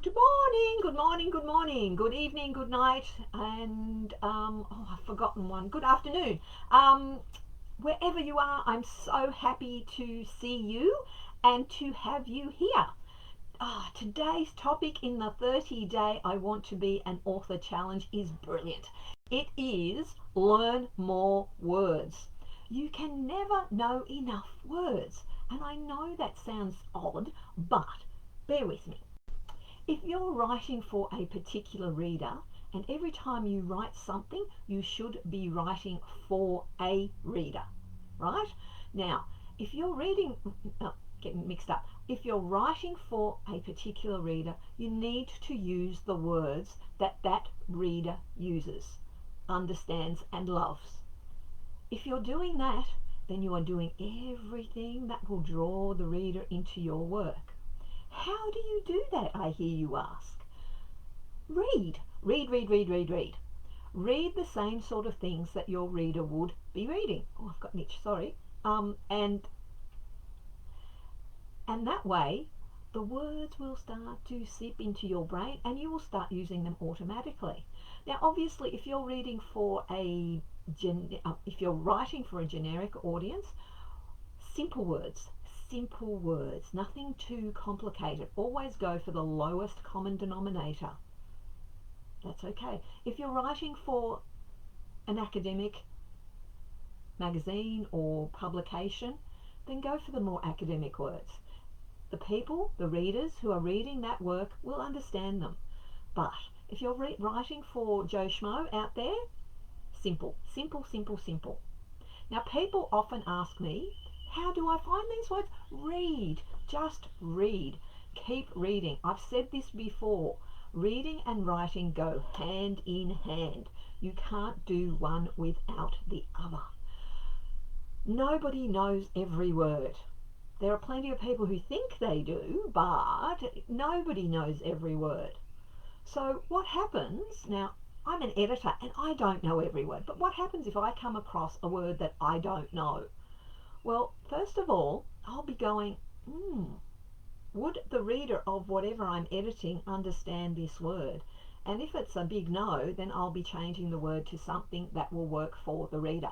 Good morning, good morning, good morning, good evening, good night, and I've forgotten one. Good afternoon. Um, Wherever you are, I'm so happy to see you and to have you here. Today's topic in the 30-day I Want to Be an Author Challenge is brilliant. It is learn more words. You can never know enough words, and I know that sounds odd, but bear with me. If you're writing for a particular reader, and every time you write something, you should be writing for a reader, right? Now, if you're reading, getting mixed up, if you're writing for a particular reader, you need to use the words that that reader uses, understands, and loves. If you're doing that, then you are doing everything that will draw the reader into your work. How do you do that, I hear you ask? Read, read, read, read, read, read. Read the same sort of things that your reader would be reading. Oh, I've got an itch, sorry. And that way, the words will start to seep into your brain and you will start using them automatically. Now, obviously, if you're reading for if you're writing for a generic audience, simple words, simple words, nothing too complicated. Always go for the lowest common denominator. That's okay. If you're writing for an academic magazine or publication, then go for the more academic words. The people, the readers who are reading that work will understand them. But if you're writing for Joe Schmo out there, simple, simple, simple, simple. Now, people often ask me, how do I find these words? Read. Just read. Keep reading. I've said this before. Reading and writing go hand in hand. You can't do one without the other. Nobody knows every word. There are plenty of people who think they do, but nobody knows every word. So what happens now? I'm an editor and I don't know every word, but what happens if I come across a word that I don't know? Well, first of all, I'll be going, would the reader of whatever I'm editing understand this word? And if it's a big no, then I'll be changing the word to something that will work for the reader.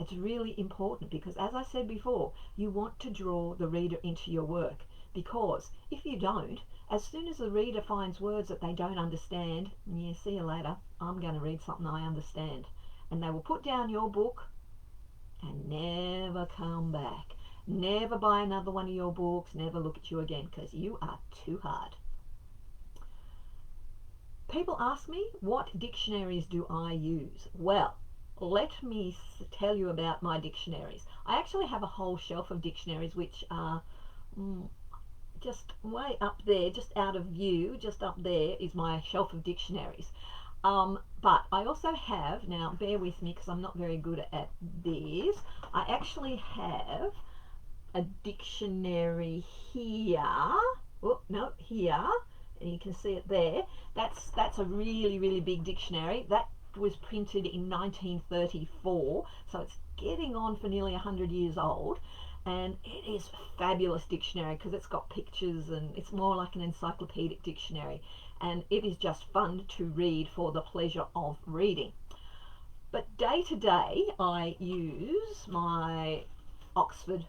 It's really important because, as I said before, you want to draw the reader into your work, because if you don't, as soon as the reader finds words that they don't understand, yeah, see you later, I'm going to read something I understand. And they will put down your book and never come back. Never buy another one of your books, never look at you again, because you are too hard. People ask me, what dictionaries do I use? Well, let me tell you about my dictionaries. I actually have a whole shelf of dictionaries which are just way up there, just out of view, just up there is my shelf of dictionaries. But I also have, now bear with me because I'm not very good at this, I actually have a dictionary here. Oh, no, here. And you can see it there. That's a really, really big dictionary. That was printed in 1934, so it's getting on for nearly 100 years old. And it is a fabulous dictionary because it's got pictures and it's more like an encyclopedic dictionary. And it is just fun to read for the pleasure of reading. But day to day, I use my Oxford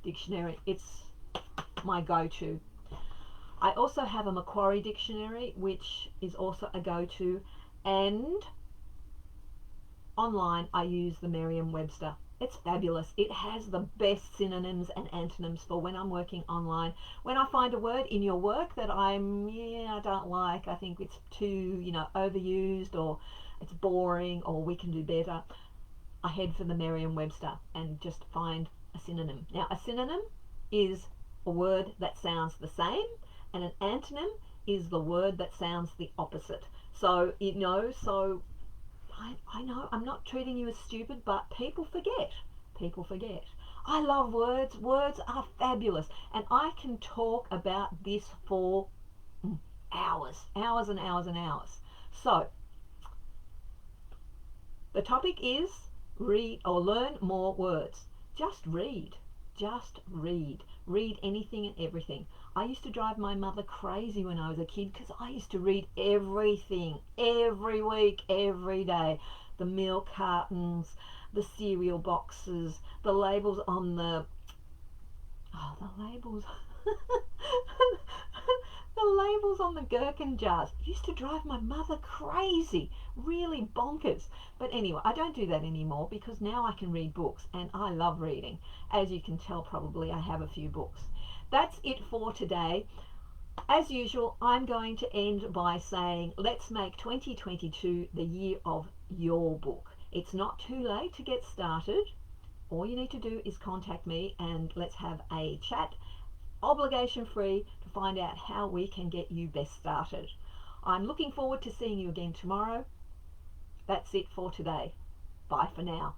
dictionary. It's my go-to. I also have a Macquarie dictionary, which is also a go-to, and online I use the Merriam-Webster. It's fabulous. It has the best synonyms and antonyms for when I'm working online. When I find a word in your work that I don't like, I think it's too, overused, or it's boring, or we can do better, I head for the Merriam-Webster and just find a synonym. Now, a synonym is a word that sounds the same, and an antonym is the word that sounds the opposite. So, I know I'm not treating you as stupid, but people forget. People forget. I love words. Words are fabulous. And I can talk about this for hours, hours and hours and hours. So, the topic is read or learn more words. Just read. Just read. Read anything and everything. I used to drive my mother crazy when I was a kid because I used to read everything, every week, every day. The milk cartons, the cereal boxes, the labels on the labels. The labels on the gherkin jars used to drive my mother crazy, really bonkers. But anyway, I don't do that anymore because now I can read books and I love reading. As you can tell, probably I have a few books. That's it for today. As usual, I'm going to end by saying let's make 2022 the year of your book. It's not too late to get started. All you need to do is contact me and let's have a chat, obligation free, to find out how we can get you best started. I'm looking forward to seeing you again tomorrow. That's it for today. Bye for now.